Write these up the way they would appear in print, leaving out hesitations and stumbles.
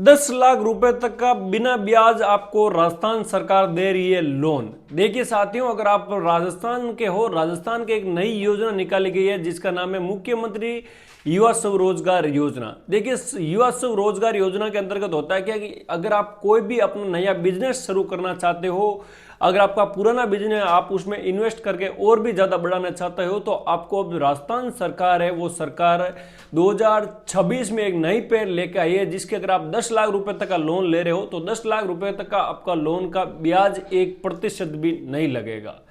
10 लाख रुपए तक का बिना ब्याज आपको राजस्थान सरकार दे रही है लोन। देखिए साथियों, अगर आप राजस्थान के हो, राजस्थान की एक नई योजना निकाली गई है जिसका नाम है मुख्यमंत्री युवा स्वरोजगार योजना। देखिए युवा स्वरोजगार योजना के अंतर्गत होता है क्या कि अगर आप कोई भी अपना नया बिजनेस शुरू करना चाहते हो, अगर आपका पुराना बिजनेस आप उसमें इन्वेस्ट करके और भी ज्यादा बढ़ाना चाहते हो, तो आपको अब राजस्थान सरकार है वो सरकार 2026 में एक नई पहल लेकर आई है जिसके अगर आप 10 लाख रुपए तक का लोन ले रहे हो तो 10 लाख रुपए तक का आपका लोन का ब्याज 1% भी नहीं लगेगा।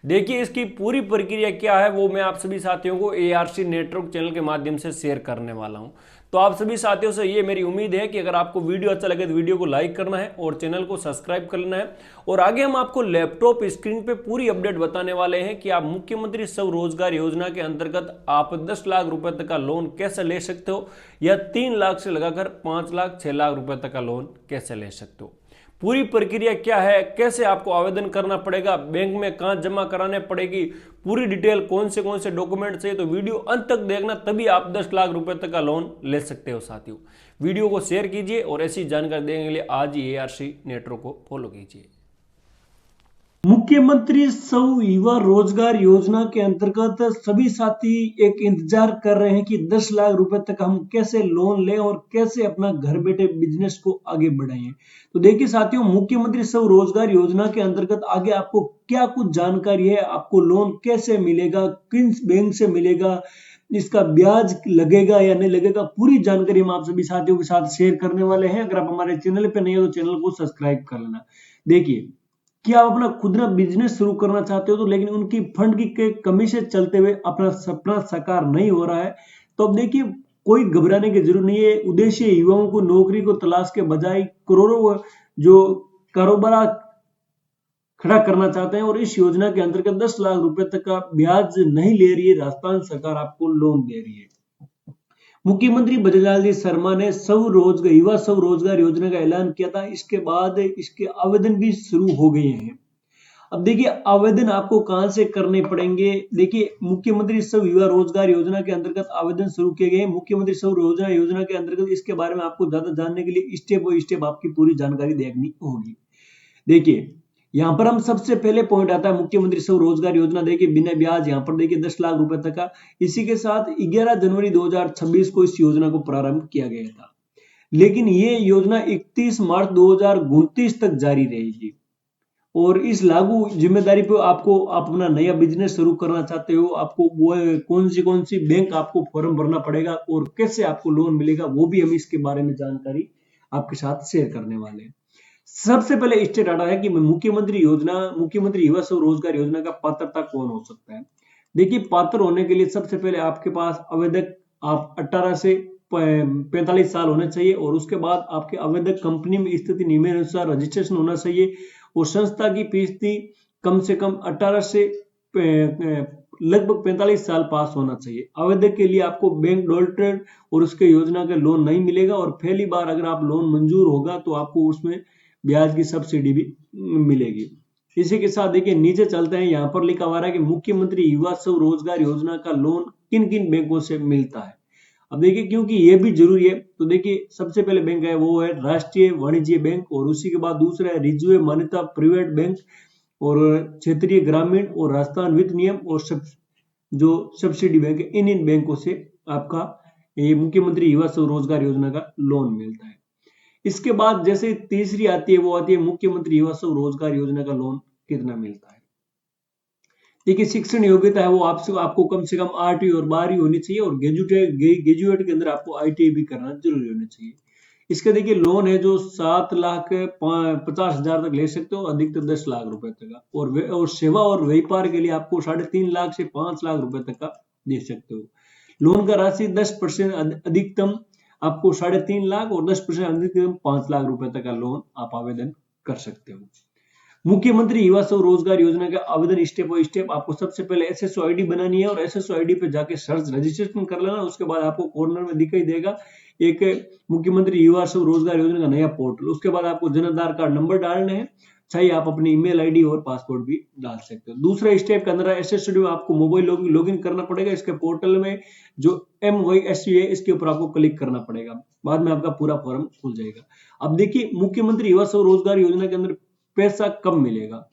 देखिए इसकी पूरी प्रक्रिया क्या है वो मैं आप सभी साथियों को एआरसी नेटवर्क चैनल के माध्यम से शेयर करने वाला हूं। तो आप सभी साथियों से ये मेरी उम्मीद है कि अगर आपको वीडियो अच्छा लगे तो वीडियो को लाइक करना है और चैनल को सब्सक्राइब कर लेना है। और आगे हम आपको लैपटॉप स्क्रीन पे पूरी अपडेट बताने वाले हैं कि आप मुख्यमंत्री स्वरोजगार योजना के अंतर्गत आप 10 लाख रुपए तक का लोन कैसे ले सकते हो, या 3 लाख से लगाकर 5 लाख 6 लाख रुपए तक का लोन कैसे ले सकते हो। पूरी प्रक्रिया क्या है, कैसे आपको आवेदन करना पड़ेगा, बैंक में कहां जमा कराने पड़ेगी, पूरी डिटेल कौन से डॉक्यूमेंट चाहिए, तो वीडियो अंत तक देखना, तभी आप 10 लाख रुपए तक का लोन ले सकते हो। साथियों वीडियो को शेयर कीजिए और ऐसी जानकारी देने के लिए आज ही एआरसी नेटवर्क को फॉलो कीजिए। मुख्यमंत्री स्व युवा रोजगार योजना के अंतर्गत सभी साथी एक इंतजार कर रहे हैं कि 10 लाख रुपए तक हम कैसे लोन लें और कैसे अपना घर बैठे बिजनेस को आगे बढ़ाएं। तो देखिए साथियों, मुख्यमंत्री स्व रोजगार योजना के अंतर्गत आगे आपको क्या कुछ जानकारी है, आपको लोन कैसे मिलेगा, किन बैंक से मिलेगा, इसका ब्याज लगेगा या नहीं लगेगा, पूरी जानकारी हम आप सभी साथियों के साथ शेयर करने वाले हैं। अगर आप हमारे चैनल पे नहीं हो तो चैनल को सब्सक्राइब कर लेना। देखिए कि आप अपना खुद का बिजनेस शुरू करना चाहते हो तो लेकिन उनकी फंड की कमी से चलते हुए अपना सपना साकार नहीं हो रहा है, तो अब देखिए कोई घबराने की जरूरत नहीं है। उद्देश्य युवाओं को नौकरी को तलाश के बजाय करोड़ों जो कारोबार खड़ा करना चाहते हैं, और इस योजना के अंतर्गत 10 लाख रुपए तक का ब्याज नहीं ले रही है राजस्थान सरकार, आपको लोन दे रही है। मुख्यमंत्री बजरंग जी शर्मा ने युवा स्वरोजगार योजना का ऐलान किया था। इसके बाद इसके आवेदन भी शुरू हो गए हैं। अब देखिए आवेदन आपको कहां से करने पड़ेंगे। देखिए मुख्यमंत्री स्व युवा रोजगार योजना के अंतर्गत आवेदन शुरू किए गए हैं। मुख्यमंत्री स्व रोजगार योजना के अंतर्गत इसके बारे में आपको ज्यादा जानने के लिए स्टेप बाय स्टेप आपकी पूरी जानकारी देखनी होगी। देखिए यहाँ पर हम सबसे पहले पॉइंट आता है मुख्यमंत्री स्व रोजगार योजना। देखिए बिना ब्याज, यहाँ पर देखिए 10 लाख रुपए तक का। इसी के साथ 11 जनवरी 2026 को इस योजना को प्रारंभ किया गया था, लेकिन ये योजना 31 मार्च 2029 तक जारी रहेगी। और इस लागू जिम्मेदारी पे आपको, आप अपना नया बिजनेस शुरू करना चाहते हो, आपको वो कौन सी बैंक आपको फॉर्म भरना पड़ेगा और कैसे आपको लोन मिलेगा, वो भी हम इसके बारे में जानकारी आपके साथ शेयर करने वाले हैं। सबसे पहले स्टेट आता है कि मुख्यमंत्री युवा स्वरोजगार योजना का पात्रता कौन हो सकता है। देखिए पात्र होने के लिए सबसे पहले आपके पास आवेदक आप 18 से 45 साल होने चाहिए, और उसके बाद आपके आवेदक कंपनी में स्थिति नियमानुसार रजिस्ट्रेशन होना चाहिए, और संस्था की फीसदी कम से कम 18 से लगभग 45 साल पास होना चाहिए। आवेदक के लिए आपको बैंक डोल्टेड और उसके योजना का लोन नहीं मिलेगा, और पहली बार अगर आप लोन मंजूर होगा तो आपको उसमें ब्याज की सब्सिडी भी मिलेगी। इसी के साथ देखिए नीचे चलते हैं, यहाँ पर लिखा हुआ है कि मुख्यमंत्री युवा स्वरोजगार योजना का लोन किन किन बैंकों से मिलता है। अब देखिए क्योंकि ये भी जरूरी है, तो देखिए सबसे पहले बैंक है वो है राष्ट्रीय वाणिज्य बैंक, और उसी के बाद दूसरा है रिजर्व मान्यता प्राइवेट बैंक, और क्षेत्रीय ग्रामीण और राजस्थान वित्त नियम, और जो सब्सिडी बैंक है, इन बैंकों से आपका ये मुख्यमंत्री युवा स्वरोजगार योजना का लोन मिलता है। इसके बाद जैसे तीसरी आती है वो आती है मुख्यमंत्री युवा स्वरोजगार योजना का लोन कितना मिलता है। देखिए शिक्षण योग्यता है वो आपको कम से कम 8वीं और 12वीं होनी चाहिए, और ग्रेजुएट के अंदर आपको ITI भी करना जरूरी होना चाहिए। इसका देखिए लोन है जो 7,50,000 तक ले सकते हो, अधिकतर 10 लाख रुपए तक का, और सेवा और व्यापार के लिए आपको 3.5 लाख से 5 लाख रुपए तक का दे सकते हो। लोन का राशि 10% अधिकतम आपको 3.5 लाख और 10% अधिकतम 5 लाख रुपए तक का लोन आप आवेदन कर सकते हो। मुख्यमंत्री युवा स्वरोजगार योजना का आवेदन स्टेप बाय स्टेप, आपको सबसे पहले SSO ID बनानी है, और SSO ID पे जाके सर्च रजिस्ट्रेशन कर लेना। उसके बाद आपको कॉर्नर में दिखाई देगा एक मुख्यमंत्री युवा स्वरोजगार योजना का नया पोर्टल। उसके बाद आपको जन आधार कार्ड नंबर डालने हैं, चाहिए आप अपनी ईमेल ID और पासपोर्ट भी डाल सकते हो। दूसरा स्टेप के अंदर SSO में आपको मोबाइल लॉगिन करना पड़ेगा। इसके पोर्टल में जो MYSU है इसके ऊपर आपको क्लिक करना पड़ेगा। बाद में आपका पूरा फॉर्म खुल जाएगा। अब देखिए, मुख्यमंत्री युवा स्वरोजगार योजना के अंदर पैसा कब मिलेगा।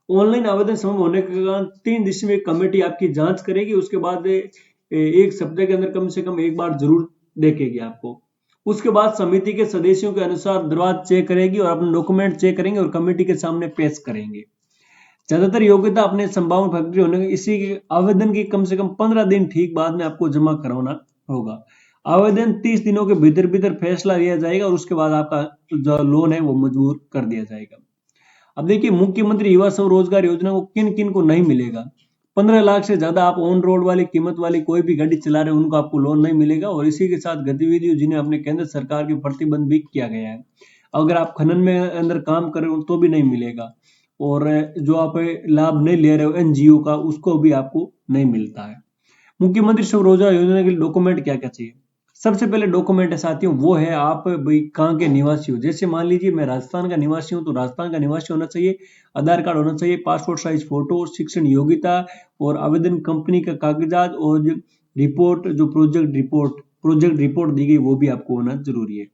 ऑनलाइन आवेदन समय होने के कारण 3 दिसंबर में कमेटी आपकी जांच करेगी। उसके बाद एक सप्ताह के अंदर कम से कम एक बार जरूर देखेगी आपको। उसके बाद समिति के सदस्यों के अनुसार दरवाज चेक करेगी और अपने डॉक्यूमेंट चेक करेंगे और कमेटी के सामने पेश करेंगे। ज्यादातर योग्यता अपने संभावना फैक्ट्री होने के इसी आवेदन की कम से कम 15 दिन ठीक बाद में आपको जमा करवाना होगा। आवेदन 30 दिनों के भीतर भीतर फैसला लिया जाएगा और उसके बाद आपका जो लोन है वो मंजूर कर दिया जाएगा। अब देखिए, मुख्यमंत्री युवा स्वरोजगार योजना को किन किन को नहीं मिलेगा। 15 लाख से ज्यादा आप ऑन रोड वाली कीमत वाली कोई भी गाड़ी चला रहे हैं उनको आपको लोन नहीं मिलेगा। और इसी के साथ गतिविधियों जिन्हें अपने केंद्र सरकार के प्रतिबंध भी किया गया है, अगर आप खनन में अंदर काम कर रहे हो तो भी नहीं मिलेगा। और जो आप लाभ नहीं ले रहे हो एनजीओ का, उसको भी आपको नहीं मिलता है। मुख्यमंत्री स्वरोजगार योजना के डॉक्यूमेंट क्या क्या चाहिए। सबसे पहले डॉक्यूमेंट है साथियों, वो है आप भाई कहाँ के निवासी हो। जैसे मान लीजिए मैं राजस्थान का निवासी हूँ तो राजस्थान का निवासी होना चाहिए, आधार कार्ड होना चाहिए, पासपोर्ट साइज फोटो, शिक्षण योग्यता और आवेदन कंपनी का कागजात और रिपोर्ट जो प्रोजेक्ट रिपोर्ट दी गई वो भी आपको होना जरूरी है।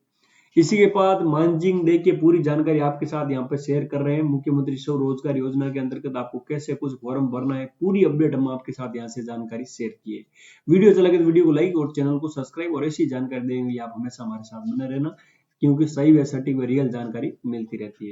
इसी के बाद मानजिंग देखिए, पूरी जानकारी आपके साथ यहाँ पे शेयर कर रहे हैं। मुख्यमंत्री स्वरोजगार योजना के अंतर्गत आपको कैसे कुछ फॉर्म भरना है, पूरी अपडेट हम आपके साथ यहाँ से जानकारी शेयर की है। वीडियो अच्छा लगे तो वीडियो को लाइक और चैनल को सब्सक्राइब और ऐसी जानकारी देंगे आप हमेशा हमारे साथ बने रहना, क्योंकि सही व सटीक व रियल जानकारी मिलती रहती है।